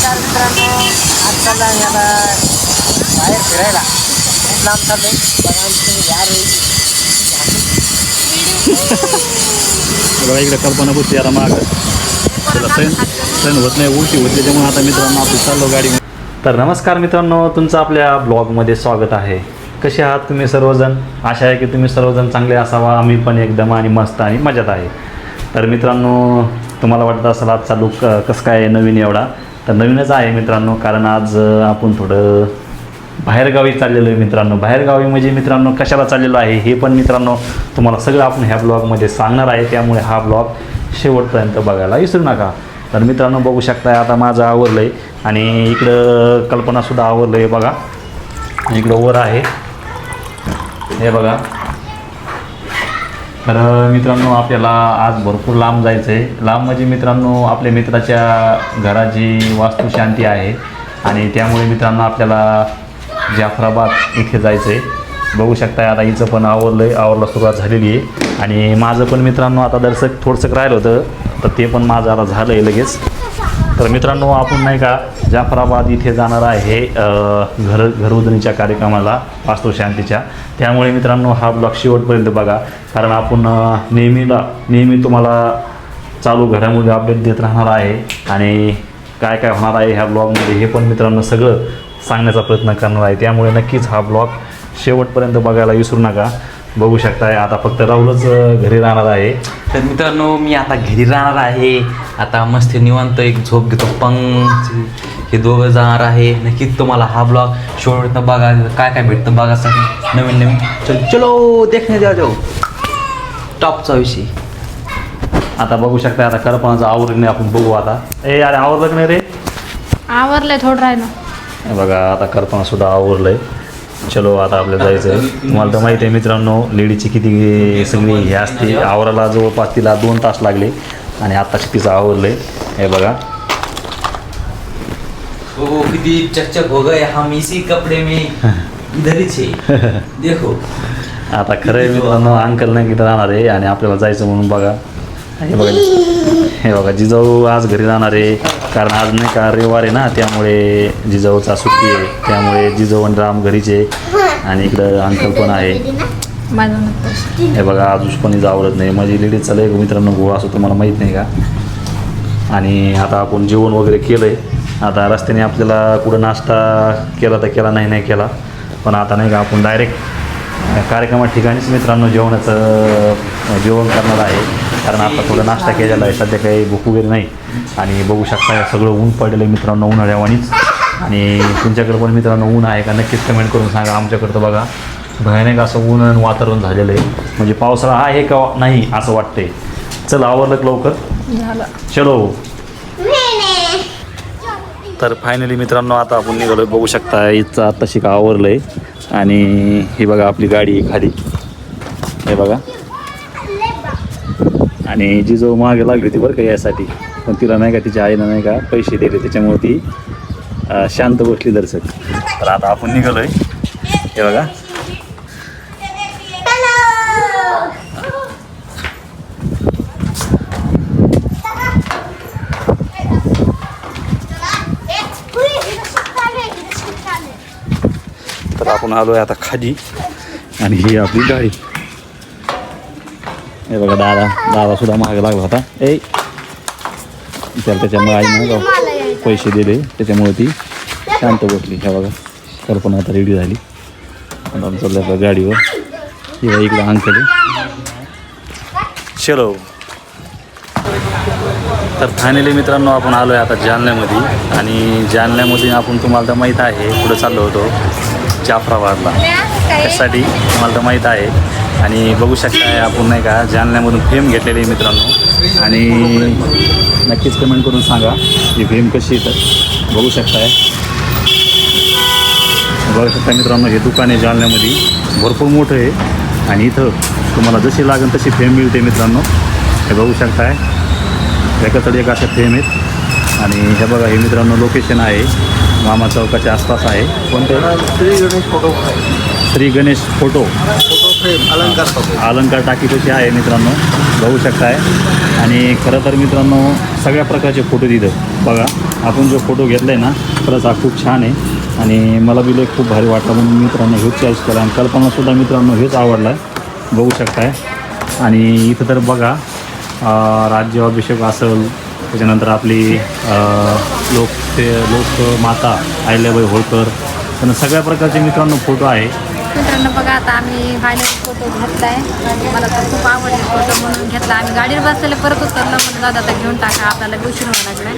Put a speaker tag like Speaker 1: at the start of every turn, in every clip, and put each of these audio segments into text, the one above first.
Speaker 1: नमस्कार मित्रांनो, आज चालला याला बाहेर फिरायला खूप लांब चाललंय. बघा आमचं यार
Speaker 2: बघा इकडे कल्पना बसते याला माग त्याला सण होत नाही, उलटी होत त्याच्यामुळे आता मित्रांनो आपण चाललो गाडी. तर नमस्कार मित्रांनो, तुमचं आपल्या ब्लॉगमध्ये स्वागत आहे. कसे आहात तुम्ही सर्वजण? आशा आहे की तुम्ही सर्वजण चांगले असावा. आम्ही पण एकदम आणि मस्त आणि मजेत आहे. तर मित्रांनो, तुम्हाला वाटत असेल आजचा लुक कसं काय नवीन एवढा, तर नवीनच आहे मित्रांनो. कारण आज आपण थोडं बाहेरगावी चाललेलो आहे मित्रांनो. बाहेरगावी म्हणजे मित्रांनो कशाला चाललेलो आहे हे पण मित्रांनो तुम्हाला सगळं आपण ह्या ब्लॉगमध्ये सांगणार आहे. त्यामुळे हा ब्लॉग शेवटपर्यंत बघायला विसरू नका. तर मित्रांनो बघू शकताय आता माझं आवरलं आहे आणि इकडं कल्पनासुद्धा आवरलं आहे. बघा इकडं वर आहे हे बघा. तर मित्रांनो आपल्याला आज भरपूर लांब जायचं आहे. लांब म्हणजे मित्रांनो आपल्या मित्राच्या घराची वास्तुशांती आहे आणि त्यामुळे मित्रांनो आपल्याला जाफराबाद इथे जायचं आहे. बघू शकताय आता हिचं पण आवरला सुरुवात झालेली आहे आणि माझं पण मित्रांनो आता थोडंसं राहिलं होतं, तर ते पण माझं आता झालं आहे लगेच. तर मित्रांनो आपण नाही का जाफराबाद इथे जाणार आहे घरउजणीच्या कार्यक्रमाला, वास्तुशांतीच्या. त्यामुळे मित्रांनो हा ब्लॉग शेवटपर्यंत बघा, कारण आपण नेहमी तुम्हाला चालू घडामोडी अपडेट देत राहणार आहे आणि काय काय होणार आहे ह्या ब्लॉगमध्ये हे पण मित्रांनो सगळं सांगण्याचा प्रयत्न करणार आहे. त्यामुळे नक्कीच हा ब्लॉग शेवटपर्यंत बघायला विसरू नका. बघू शकताय आता फक्त राहुलच घरी राहणार आहे.
Speaker 3: तर मित्रांनो मी आता घरी राहणार आहे. आता मस्त निवांत एक झोप घेतो पंग. हे दोघं जाणार आहे. नक्कीच तुम्हाला हा ब्लॉग शेवटपर्यंत बघा, काय काय भेटतं बघासाठी नवीन. चलो देखणे द्या जाऊ टॉपचा विषय.
Speaker 2: आता बघू शकताय आता कल्पनाचं आवरणे आपण बघू. आता अरे आवरलं नाही रे?
Speaker 4: आवरलंय थोडं राहिलं.
Speaker 2: हे बघा आता कल्पनासुद्धा आवरलंय. चलो आता आपल्याला जायचं आहे. तुम्हाला तर माहिती आहे मित्रांनो लेडीची किती सगळी हे असते. आवराला जवळपास तिला 2 तास लागले आणि आत्ताच तिचं आवरलं आहे. हे बघा
Speaker 3: हो किती चकचक हो गए हम इसी कपडे में इधर ही छे देखो.
Speaker 2: आता खरं आहे मित्रांनो अंकल नाही किती राहणार आहे आणि आपल्याला जायचं म्हणून बघा. हे बघा जिजाऊ आज घरी राहणार आहे, कारण आज नाही का रविवार आहे ना, त्यामुळे जिजाऊचा सुट्टी आहे. त्यामुळे जिजाऊ आणि राम घरीचे आणि इकडं अंकल पण आहे. हे बघा अजून कोणीच आवडत नाही. माझी लेडीज चालू मित्रांनो गोळा असं तुम्हाला माहीत नाही का. आणि आता आपण जेवण वगैरे केलं आहे. आता रस्त्याने आपल्याला कुठं नाश्ता केला तर केला, नाही केला, पण आता नाही का आपण डायरेक्ट कार्यक्रमा ठिकाणीच मित्रांनो जेवण करणार आहे. कारण आता थोडं नाश्ता केलेला आहे, सध्या काही भूक वगैरे नाही. आणि बघू शकता सगळं ऊन पडलेलं आहे मित्रांनो उन्हाळ्यावानीच. आणि तुमच्याकडे पण मित्रांनो ऊन आहे का नक्कीच कमेंट करून सांगा. आमच्याकडं तर बघा भयानक असं ऊन वातावरण झालेलं आहे, म्हणजे पावसाळा आहे का नाही असं वाटतंय. चल आवरलं लवकर
Speaker 4: झालं.
Speaker 2: चलो. तर फायनली मित्रांनो आता आपण निघालो. बघू शकता इथं आता शिका आवरलं आहे आणि ही बघा आपली गाडी खाली. हे बघा आणि जिजाऊ मागे लागली होती बरं का यासाठी, पण तिला नाही का तिच्या आईनं नाही का पैसे दिले, त्याच्यामुळे ती शांत बसली दर्शक. तर आता आपण निघालो आहे. हे बघा तर आपण आलो आहे आता खाली आणि ही आपली गाडी. हे बघा दादा सुद्धा मागे लागला होता. त्याला त्याच्यामुळे आईनं पैसे दिले, त्याच्यामुळे ती शांत बसली. हे बघा कल्पना आता रेडी झाली आणि चाललं आपल्या गाडीवर. ही इकडं अंकल चलो. तर फायनली मित्रांनो आपण आलो आहे आता जालन्यामध्ये आणि जालन्यामध्ये आपण तुम्हाला तर माहीत आहे पुढे चाललो होतो जाफराबादला. त्यासाठी तुम्हाला तर माहीत आहे आणि बघू शकताय आपण नाही का जालन्यामधून फेम घेतलेली आहे मित्रांनो. आणि नक्कीच कमेंट करून सांगा ही फेम कशी आहे. तर बघू शकताय मित्रांनो हे दुकान आहे जालन्यामध्ये, भरपूर मोठं आहे आणि इथं तुम्हाला जशी लागेल तशी फेम मिळते मित्रांनो. हे बघू शकताय एकाकडे एक अशा फेम आहेत. आणि हे बघा हे मित्रांनो लोकेशन आहे मामा चौकाच्या आसपास आहे. कोणतं? श्री गणेश फोटो फ्रेम अलंकार टाकी कशी आहे मित्रांनो बघू शकताय. आणि खरं तर मित्रांनो सगळ्या प्रकारचे फोटो तिथं बघा. आपण जो फोटो घेतला आहे ना खरंच हा खूप छान आहे आणि मला बी लय खूप भारी वाटला म्हणून मित्रांनो हेच चॉईस केला आणि कल्पनासुद्धा मित्रांनो हेच आवडला आहे बघू शकताय. आणि इथं तर बघा राज्याभिषेक असेल त्याच्यानंतर आपली लोकमाता अहिल्याबाई होळकर त्यांना सगळ्या प्रकारचे मित्रांनो फोटो आहे.
Speaker 4: मित्रांनो बघा आता आम्ही फायनल फोटो घेतलाय. मला तर खूप आवडले फोटो म्हणून घेतला. आम्ही गाडीवर बसलेले परत उतरलो म्हणून दादा आता घेऊन टाका आपल्याला उशीर व्हायला लागलाय.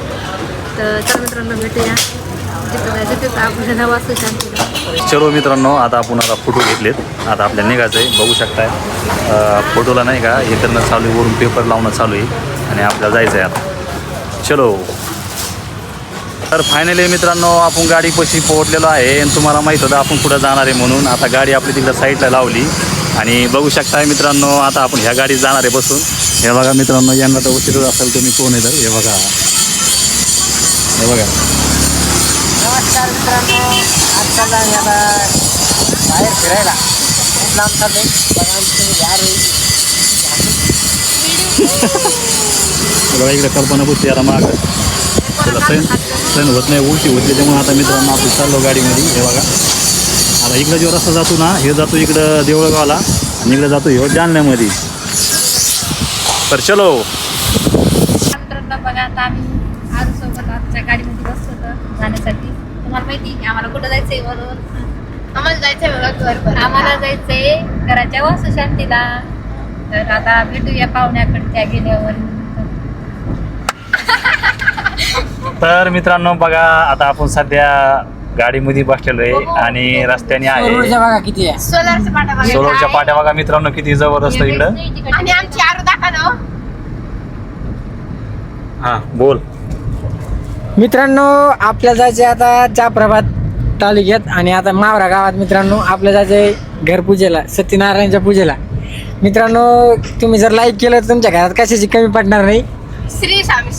Speaker 4: तर चल मित्रांनो भेटूया जिथं जायचं तिथं आपल्याला वाचू शांतीला.
Speaker 2: चलो मित्रांनो आता आपण फोटो घेतलेत आता आपल्याला निघायचं आहे. बघू शकताय फोटोला नाही का हे करणं चालू आहे वरून पेपर लावणं चालू आहे आणि आपल्याला जायचं आहे आता. चलो तर फायनली मित्रांनो आपण गाडीपाशी पोहोचलेलो आहे आणि तुम्हाला माहीत होतं आपण कुठं जाणार आहे म्हणून आता गाडी आपली तिकडं साईडला लावली आणि बघू शकताय मित्रांनो आता आपण ह्या गाडीत जाणार आहे बसून. हे बघा मित्रांनो यांना तर उशीरच असेल तुम्ही कोण आहे तर हे बघा हे बघा.
Speaker 1: नमस्कार मित्रांनो, आज चालला याला बाहेर फिरायला खूप लांब चालले बघा तुम्ही
Speaker 2: बघा इकडे कल्पना बसते याला माग त्याला सण होत नाही उलटी होते त्यामुळे आता मित्रांनो आपण चाललो गाडीमध्ये. हे बघा आता इकडं जो रस्ता जातो ना हे जातो इकडं देवळगावला आणि इकडं जातो हे जालन्यामध्ये. तर चलो
Speaker 4: मित्रांनो बघा आता आम्ही आज सोबत आमच्या गाडीमध्ये बसलो होतो जाण्यासाठी. तुम्हाला माहिती आहे की आम्हाला कुठं जायचंय वरून
Speaker 5: आम्हाला जायचंय बघा घर
Speaker 4: आम्हाला जायचंय घराच्या वास्तू शांतीला. तर आता भेटूया पाहुण्याकडे त्या गेल्यावर.
Speaker 2: तर मित्रांनो बघा आता आपण सध्या गाडीमध्ये बसलेलो आहे आणि रस्त्याने आहे
Speaker 1: बघा किती आहे.
Speaker 5: सोलरच्या पाटा बघायला
Speaker 2: सोलरच्या
Speaker 5: आहे.
Speaker 2: पाट्या बघा मित्रांनो किती जबरदस्त इकडं.
Speaker 5: आणि आमची आरू दाखवा ना हो.
Speaker 2: हां बोल.
Speaker 1: मित्रांनो आपल्याला जायचे आता जाफराबाद तालुक्यात आणि आता मावरा गावात मित्रांनो आपल्याला जायचंय घरपूजेला सत्यनारायणच्या पूजेला. मित्रांनो तुम्ही जर लाईक केलं तर तुमच्या घरात कशाची कमी पडणार नाही.
Speaker 5: श्री स्वामी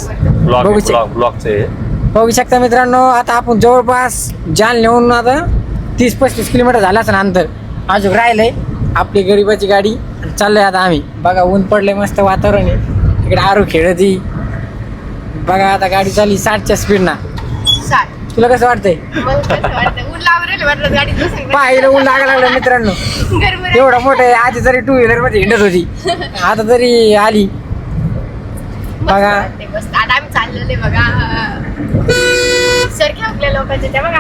Speaker 1: बघू शक-
Speaker 2: ब्लॉकचे
Speaker 1: बघू शकता मित्रांनो आता आपण जवळपास जालन्याहून आता 30-35 किलोमीटर झालं असं अंतर अजून राहिलंय. आपली गरीबाची गाडी चाललोय आता आम्ही. बघा ऊन पडलंय मस्त वातावरण आहे इकडे आरू खेळती. बघा आता गाडी चालली 60च्या स्पीडना. तुला कसं वाटतंय?
Speaker 5: ऊन लावलेलं वाटलं गाडीत बसून.
Speaker 1: पाहिलं ऊन लागायला लागलं मित्रांनो.
Speaker 5: गरम
Speaker 1: एवढं मोठं आहे आधी तरी 2 व्हीलर मध्ये हिंडत होती आता तरी आली. बघा
Speaker 5: मस्त आता आम्ही चाललेले बघा सरखे आपल्या लोकांचे त्या बघा.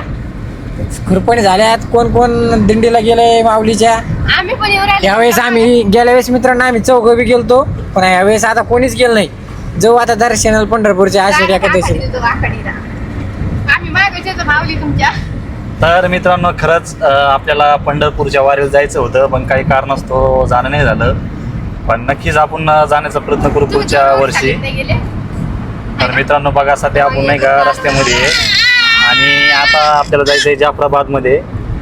Speaker 1: खुरपणी झाल्यात कोण कोण दिंडीला गेलंय माऊलीच्या.
Speaker 5: आम्ही पण येऊ राहिले.
Speaker 1: यावेळेस आम्ही गेल्या वेळेस मित्रांनो आम्ही चौघं बी गेलतो पण यावेळेस आता कोणीच गेलं नाही. जाऊ आता दर्शनाला पंढरपूरच्या आषाढी एकादशी.
Speaker 5: आम्ही मागायचे होतो माऊली तुमच्या.
Speaker 2: तर मित्रांनो खरंच आपल्याला पंढरपूरच्या वारीला जायचं होतं पण काही कारणास्तव जाणं नाही झालं. पण नक्कीच आपण जाण्याचा प्रयत्न करू पुढच्या वर्षी. तर मित्रांनो बघा सध्या आपण नाही का रस्त्यामध्ये आहे आणि आता आपल्याला जायचं आहे जाफराबादमध्ये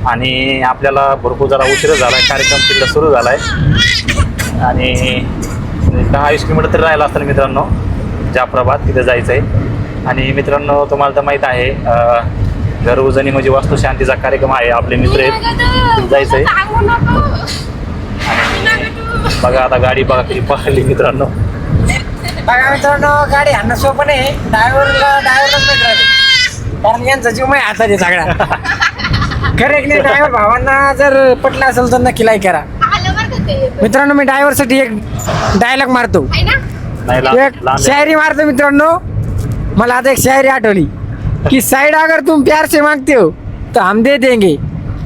Speaker 2: आणि आपल्याला भरपूर जरा उशीर झाला आहे. कार्यक्रम तिकडे सुरू झाला आहे आणि 10-20 किलोमीटर तरी राहिला असतं मित्रांनो जाफराबाद तिथे जायचं आहे. आणि मित्रांनो तुम्हाला तर माहीत आहे घर उजनी म्हणजे वास्तू शांतीचा कार्यक्रम आहे. आपले मित्र आहेत जायचं आहे. बघा आता गाडी बघा किती पकडली मित्रांनो.
Speaker 1: बघा मित्रांनो गाडी हाणणं सोपं नाही. ड्रायव्हरलाच नाही राहिले कारण यांचा जीव माझ्या हातात आहे सगळा. खरं एक नाही ड्रायव्हर भावांना जर पटलं असेल तर नक्की लाईक करा. मित्रांनो मी ड्रायव्हरसाठी एक डायलॉग मारतो
Speaker 2: नाही
Speaker 1: एक शायरी मारतो मित्रांनो. मला आता एक शायरी आठवली कि साइड अगर तुम प्यार से मांगते हो तो हम दे देंगे.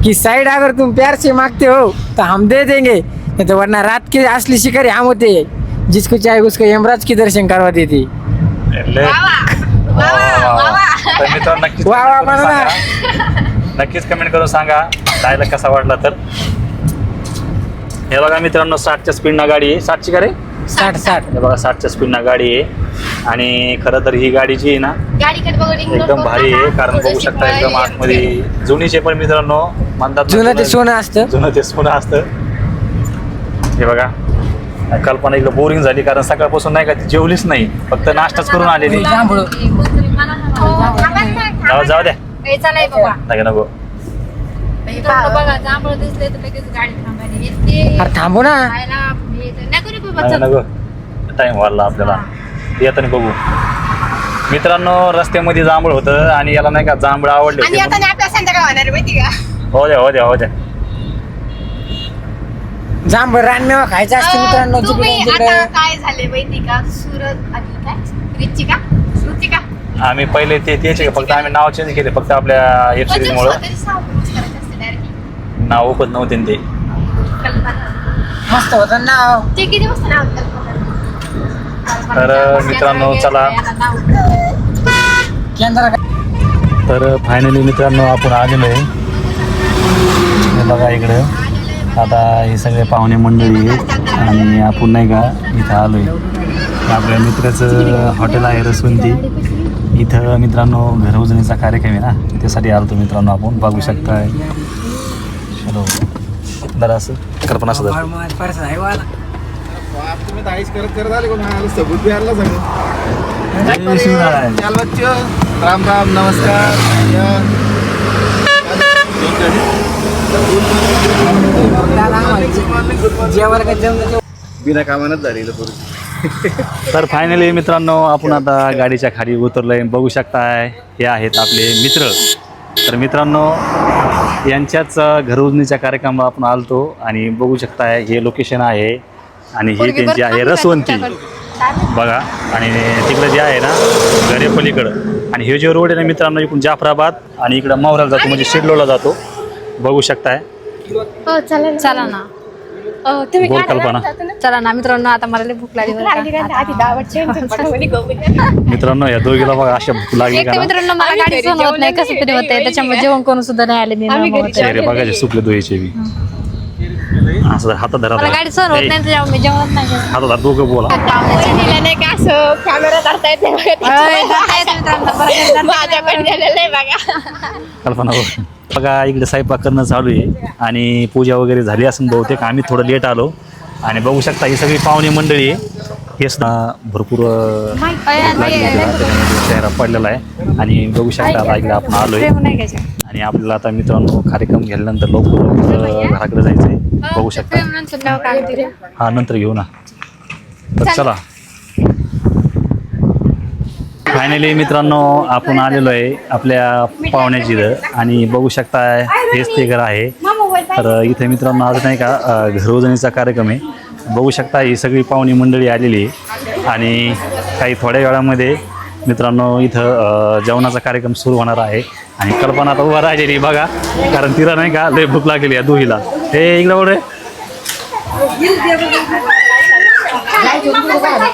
Speaker 1: कि साइड अगर तुम प्यार से मांगते हो तो हम दे देंगे. नहीं तो वरना रात के असली शिकारी हम होते हैं जिसको चाहे उसको यमराज की दर्शन करवा देते.
Speaker 2: तर मित्रांनो नक्कीच
Speaker 1: वा वा
Speaker 2: comment करून
Speaker 1: म्हणा.
Speaker 2: सांगा. नक्कीच कमेंट करून सांगा डायलॉग कसा वाटला तर. हे बघा मित्रांनो 60च्या स्पीडना गाडी आहे. 60ची का रे?
Speaker 1: 60.
Speaker 2: हे बघा 60च्या स्पीडना गाडी आहे आणि खरं तर ही गाडी जी आहे ना
Speaker 5: गाडीकडे बघून
Speaker 2: एकदम भारी आहे कारण बघू शकता एकदम आतमध्ये जुनीचे पण मित्रांनो म्हणतात ना,
Speaker 1: जुनं ते सोनं असतं.
Speaker 2: जुनं ते सोनं असतं. हे बघा कल्पना एकदम बोरिंग झाली कारण सकाळपासून नाही का ती जेवलीच नाही फक्त नाश्ताच करून आलेली.
Speaker 1: जांभळं.
Speaker 2: जाऊ द्या
Speaker 4: चालाय बाबा
Speaker 2: नाही नको.
Speaker 4: मित्रांनो बघा जांभळ दिसले तर लगेच गाडी थांबायला येते.
Speaker 1: अरे थांबू ना.
Speaker 4: खायला हे तर नको रे बाबा
Speaker 2: नाही
Speaker 4: चल.
Speaker 2: नको टाइम वाढला आपल्याला येताना बघू. मित्रांनो रस्त्यामध्ये जांभूळ होतं आणि याला नाही का जांभूळ आवडले
Speaker 5: आणि आता नाही आपल्या संध्याकाळ होणार आहे, माहिती का?
Speaker 2: हो द्या
Speaker 1: जांभळ रानमेवा खायचा असते मित्रांनो
Speaker 5: तुम्ही
Speaker 1: जिकडे
Speaker 5: आता
Speaker 1: तिकडे.
Speaker 5: काय झाले माहिती का? सुरत आणि काय रुचिका
Speaker 2: आम्ही पहिले तेच फक्त आम्ही नाव चेंज केले फक्त आपल्या वेब सिरीज मुळे नाव पण नव्हते न ते.
Speaker 1: मस्त होतं ना.
Speaker 5: ते किती वाजता नाव
Speaker 2: तर मित्रांनो चला
Speaker 1: केंद्र
Speaker 2: तर फायनली मित्रांनो आपण आलेलो आहे हे बघा इकडं आता हे सगळे पाहुणे मंडळी आहेत आणि आपण नाही का इथं आलो आहे आपल्या मित्राचं हॉटेल आहे रसवंती इथं मित्रांनो घर उजळणीचा कार्यक्रम आहे ना त्यासाठी आलो मित्रांनो आपण बघू शकताय हॅलो जरा असं कल्पना असं
Speaker 6: तुम्ही दाईश करत आले कोण सबूत बी आणला राम राम नमस्कार
Speaker 1: जेवायला काय जमलं
Speaker 6: बिना कामानच झालेलं पूर्ण.
Speaker 2: तर फायनली मित्रांनो आपण आता गाडीच्या खाली उतरलोय बघू शकताय हे आहेत आपले मित्र तर मित्रांनो यांच्याच घर उजनीच्या कार्यक्रमाला आपण आलतो आणि बघू शकताय हे लोकेशन आहे आणि ही त्यांची आहे रसवंती बघा आणि तिकडं जे आहे ना गरेपलीकडं आणि हे जे रोड आहे ना मित्रांनो इकडून जाफराबाद आणि इकडं मावराला जातो म्हणजे शिडलोला जातो बघू शकताय
Speaker 4: चला ना
Speaker 2: बोल कल्पना
Speaker 4: चला ना मित्रांनो आता मला लई भूक लागली बरं का?
Speaker 2: मित्रांनो या दोघीला बघा अशा भूक लागली
Speaker 4: एक
Speaker 2: का
Speaker 4: तर
Speaker 2: ना
Speaker 4: मित्रांनो मला गाडी सहन होत नाही कसं तरी होतंय त्याच्यामुळे जेवण करून सुद्धा नाही आले मी
Speaker 2: चेहरे बघायचे सुकले दोघीचे बी असं हातात धरा
Speaker 4: मला गाडी सहन होत नाही त्याच्यामुळे मी जेवण नाही करत.
Speaker 2: हातात धरा दोघं बोला
Speaker 5: नाही का असं कॅमेरा धरता येत नाही
Speaker 4: अय, धरतायत मित्रांनो, बरं,
Speaker 5: माझ्याकडे गेलेलं आहे बघा.
Speaker 2: कल्पना बघ. बघा इकडे स्वयंपाक करणं चालू आहे आणि पूजा वगैरे झाली असून बहुतेक आम्ही थोडं लेट आलो आणि बघू शकता ही सगळी पाहुणे मंडळी आहे हे सुद्धा भरपूर लागलेलं आहे, त्याच्यामध्ये चेहरा पडलेला आहे आणि बघू शकता आता इकडे आपण आलोय
Speaker 4: प्रेम नाही घ्यायचं.
Speaker 2: आणि आपल्याला आता मित्रांनो कार्यक्रम घेतल्यानंतर लवकर घराकडे जायचंय बघू शकता
Speaker 4: प्रेम नंतर नाव काय म्हणते?
Speaker 2: हा नंतर घेऊ ना तर चला फायनली मित्रांनो आपण आलेलो आहे आपल्या पाहुण्याची इथं आणि बघू शकता हेच ते घर आहे तर इथे मित्रांनो आज नाही का घरोजणीचा कार्यक्रम आहे बघू शकता ही सगळी पाहुणी मंडळी आलेली आहे आणि काही थोड्या वेळामध्ये मित्रांनो इथं जेवणाचा कार्यक्रम सुरू होणार आहे आणि कल्पना आता उभा राहिलेली बघा कारण तिला नाही का लय भूक लागलेली आहे दोहीला हे इकडं बोल रे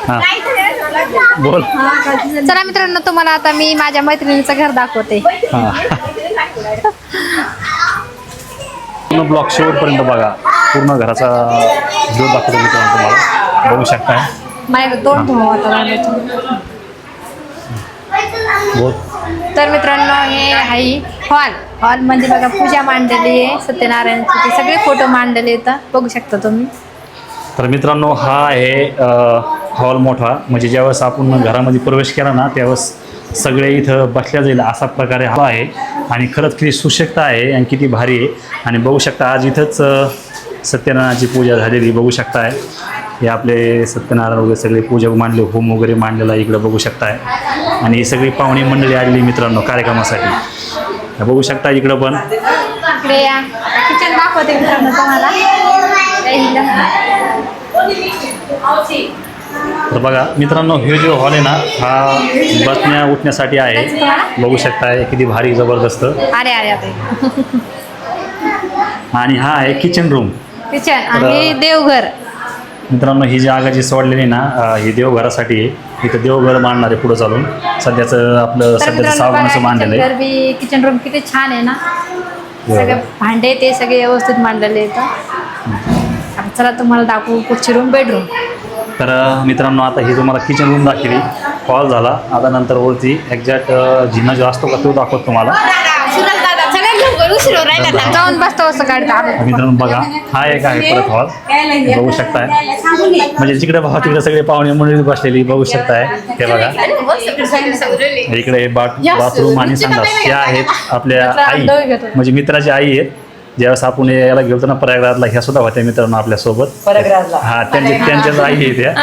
Speaker 2: हां बोल
Speaker 4: चला मित्रांनो तुम्हाला आता मी माझ्या मैत्रिणीचं घर दाखवते.
Speaker 2: हां पूर्ण ब्लॉक शेवटपर्यंत बघा पूर्ण घराचा व्ह्यू दाखवतो मित्रांनो तुम्हाला बघू शकताय
Speaker 4: माझ्याकडे दोन भाऊ आता राहिलेत.
Speaker 2: बोल
Speaker 4: तर मित्रांनो हे आहे हॉल म्हणजे बघा पूजा मांडलेली आहे सत्यनारायणची ते सगळे फोटो मांडलेले आहेत बघू शकता तुम्ही.
Speaker 2: तर मित्रांनो हा आहे हॉल मोठा म्हणजे ज्यावेळेस आपण घरामध्ये प्रवेश केला ना त्यावेळेस सगळे इथं बसल्या जाईल असा प्रकारे हा आहे आणि खरंच किती सुशक्ता आहे आणि किती भारी आहे आणि बघू शकता आज इथंच सत्यनारायणाची पूजा झालेली बघू शकताय हे आपले सत्यनारायण वगैरे सगळे पूजा मांडले होम वगैरे मांडलेला इकडं बघू शकताय आणि ही सगळी पाहुणी मंडळी आलेली मित्रांनो कार्यक्रमासाठी बघू शकता इकडं पण
Speaker 4: इकडे या किचन दाखवते मित्रांनो तुम्हाला.
Speaker 2: तर बघा मित्रांनो हे जो हॉल आहे ना हा बसण्या उठण्यासाठी आहे बघू शकताय किती भारी जबरदस्त
Speaker 4: अरे अरे अरे
Speaker 2: आणि हा आहे किचन रूम
Speaker 4: किचन आणि देवघर.
Speaker 2: मित्रांनो ही जी जागा जी सोडलेली ना ही देवघरासाठी आहे इथं देवघर मांडणार आहे पुढं चालून सध्याचं आपलं सध्याचं सावणाचं मांडलेलं आहे
Speaker 4: बी किचन रूम किती छान आहे ना सगळे भांडे ते सगळे व्यवस्थित मांडलेले आहेत. चला तुम्हाला दाखवू पुढची रूम बेडरूम.
Speaker 2: तर मित्रांनो आता ही तुम्हाला किचन रूम दाखवली हॉल झाला आता नंतर वरती एक्झॅक्ट जिना जो असतो का तो दाखवतो तुम्हाला
Speaker 4: जाऊन बसतो असं गाडीत.
Speaker 2: मित्रांनो बघा हा एक आहे परत हॉल बघू शकताय म्हणजे जिकडे बघा तिकडे सगळे पाहुणे मंडळी बसलेली बघू शकताय हे बघा इकडे हे बाथरूम आणि संडास ह्या आहेत आपल्या आई म्हणजे मित्राची आई आहेत ज्यावेळेस आपण याला गेलो ना प्रयागराजला ह्या सुद्धा होत्या मित्रांनो आपल्यासोबत हा त्यांच्याच आई आहे त्या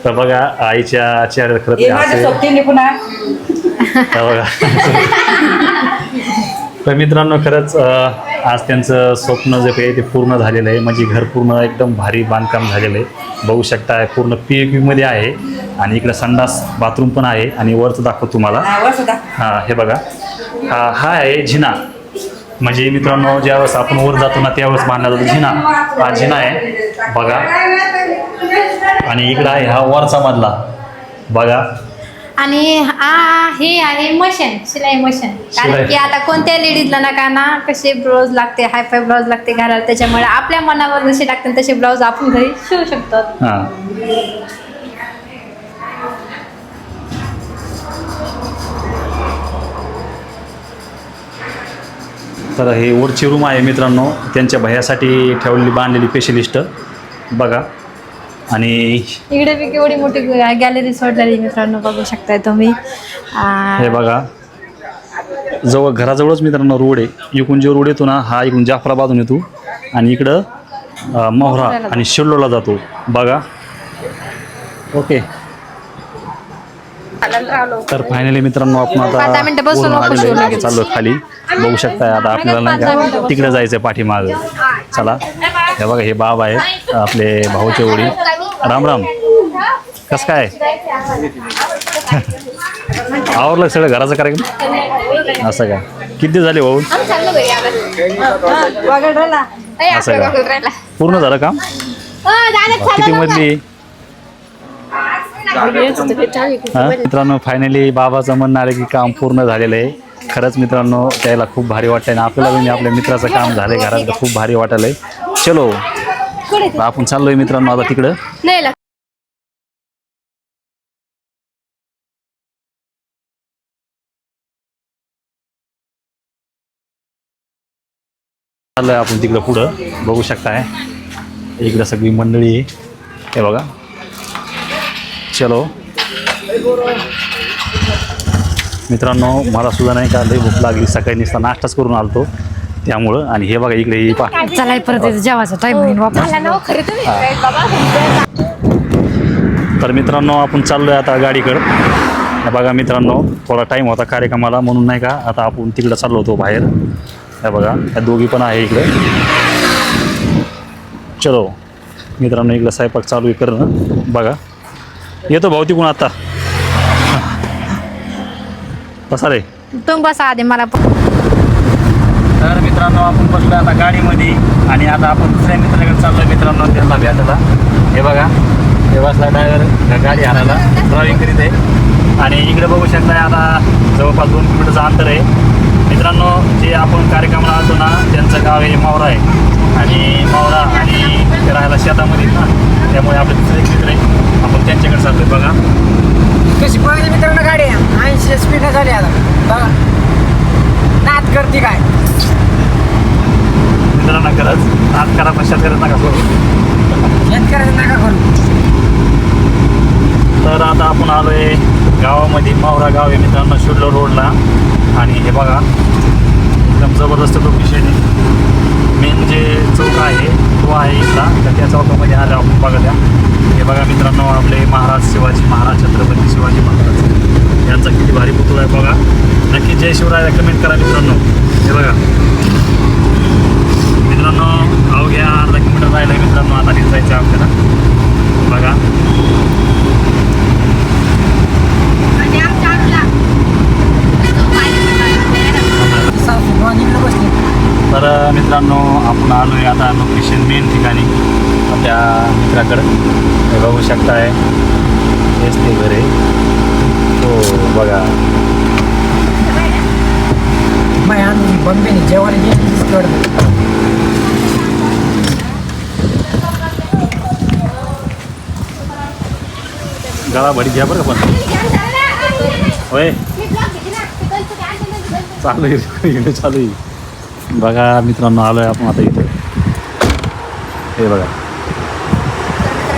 Speaker 2: तर बघा आईच्या चेहऱ्यात खरंच हसू बघा. तर मित्रांनो खरंच आज त्यांचं स्वप्न जे काही ते पूर्ण झालेलं आहे. म्हणजे घर पूर्ण एकदम भारी बांधकाम झालेलं आहे. बघू शकता पूर्ण POP मध्ये आहे आणि इकडे संडास बाथरूम पण आहे. आणि वरचं दाखवतो तुम्हाला. हां हे बघा हा आहे जिना. म्हणजे मित्रांनो ज्यावेळेस आपण वर जातो ना त्यावेळेस बांधला जातो जिना. हा जिना आहे बघा. आणि इकडं आहे हा वरचा मधला बघा.
Speaker 4: आणि हे आहे मशीन, शिलाई मशीन. कारण
Speaker 2: शिलाई.
Speaker 4: की आता कोणत्या लेडीजला नका ना कसे ब्लाऊज लागते, हायफाय ब्लाऊज लागते घराला, त्याच्यामुळे आपल्या मनावर जसे लागते तसे ब्लाऊज आपण घरी शिवू शकतो.
Speaker 2: हां तर हे वरची रूम आहे मित्रांनो. त्यांच्या भयासाठी ठेवलेली बांधलेली स्पेशलिस्ट बघा. आणि
Speaker 4: इकडे बी केवढी मोठी गॅलरी सोडलेली मित्रांनो, बघू शकताय तुम्ही.
Speaker 2: हे बघा जवळ घराजवळच मित्रांनो रोड आहे. इकडून जो रोड येतो ना हा इकडून जाफराबादून येतो आणि इकडं मोहरा आणि शिल्लोला जातो बघा. ओके तर फायनली मित्रांनो आपण
Speaker 4: 5 मिनिटं
Speaker 2: आता
Speaker 4: बसून
Speaker 2: पूर्ण
Speaker 4: वापस
Speaker 2: आलेलो
Speaker 4: येऊ
Speaker 2: आहे.
Speaker 4: लगेच.
Speaker 2: चाललो खाली बघू शकताय. आता आपल्याला नाही का तिकडे जायचं आहे पाठीमागं. चला हे बघा हे बाब आहे आपले भाऊचे वडील. राम राम. कसं काय आवरलं सगळं घराचं कार्यक्रम असं का? किती दिवस झाले भाऊ असं का? पूर्ण झालं काम? किती मधली? मित्रांनो फायनली बाबाचं म्हणणं आलं की काम पूर्ण झालेलं आहे. खरंच मित्रांनो त्याला खूप भारी वाटतंय ना आपल्याला म्हणजे आपल्या मित्राचं काम झालंय घरात खूप भारी वाटायलंय. चलो आपण चाललोय मित्रांनो आता तिकडं. चाललोय आपण तिकडं पुढं बघू शकताय. इकडं सगळी मंडळी आहे हे बघा. चलो मित्रांनो मला सुद्धा नाही का लई भूक लागली. सकाळी नुसता नाश्ताच करून आलतो त्यामुळं. आणि हे बघा इकडे ही पहा.
Speaker 4: चला परत जेवायचा टाइम होईल वापस.
Speaker 2: तर मित्रांनो आपण चाललोय आता गाडीकडं. बघा मित्रांनो थोडा टाईम होता कार्यक्रमाला म्हणून नाही का आता आपण तिकडं चाललो होतो बाहेर. हे बघा या दोघी पण आहे इकडे. चलो मित्रांनो इकडं स्वयंपाक चालू आहे करणं बघा. येतो भाऊ तिकडून आता कसा रे
Speaker 4: तुम्ही बसा आधी मला
Speaker 2: तर मित्रांनो आपण बसलो आता गाडीमध्ये आणि आता आपण दुसऱ्या मित्राकडे चाललो मित्रांनो त्यांना भेटायला. हे बघा हे बसला ड्रायव्हर गाडी हाणायला ड्रायव्हिंग करीत आहे. आणि इकडे बघू शकताय आता जवळपास 2 किलोमीटरचं अंतर आहे मित्रांनो. जे आपण कार्यक्रमाला आलो ना त्यांचं गाव आहे मावरा आहे. आणि मावरा आणि ते राहायला शेतामध्ये ना त्यामुळे आपले दुसरे एक मित्र आहे आपण त्यांच्याकडे चाललोय बघा.
Speaker 1: कशी पळली मित्रांनो गाडी 80 स्पीडने झाली आता बघा. नाद करते काय
Speaker 2: मित्रांनो खरंच आज करा पण शेतकऱ्यात नका सोडू.
Speaker 1: शेतकऱ्याचं नका करू.
Speaker 2: तर आता आपण आलो आहे गावामध्ये. मावरा गाव आहे मित्रांनो शिडलो रोडला. आणि हे बघा एकदम जबरदस्त लोकेशन आहे. मेन जे चौक आहे तो आहे इथला. तर त्या चौकामध्ये आलं आपण बघा द्या. हे बघा मित्रांनो आपले महाराज शिवाजी महाराज छत्रपती शिवाजी महाराज यांचा किती भारी पुतळा आहे बघा. नक्की जय शिवराय कमेंट करा मित्रांनो. हे बघा मित्रांनो अवघ्या अर्धा किलोमीटर राहिलं आहे मित्रांनो. आता तिथे जायचं आहे आपल्याला बघा. तर मित्रांनो आपण आलो आहे आता लोकेशन मेन ठिकाणी त्या मित्राकडं. हे बघू शकताय हेच ते घर आहे. हो बघा
Speaker 1: बंबे जेवायला
Speaker 2: गळा भरी घ्या बरं पण होय चालू आहे चालू आहे. बघा मित्रांनो आलो आहे आपण आता इथे. हे बघा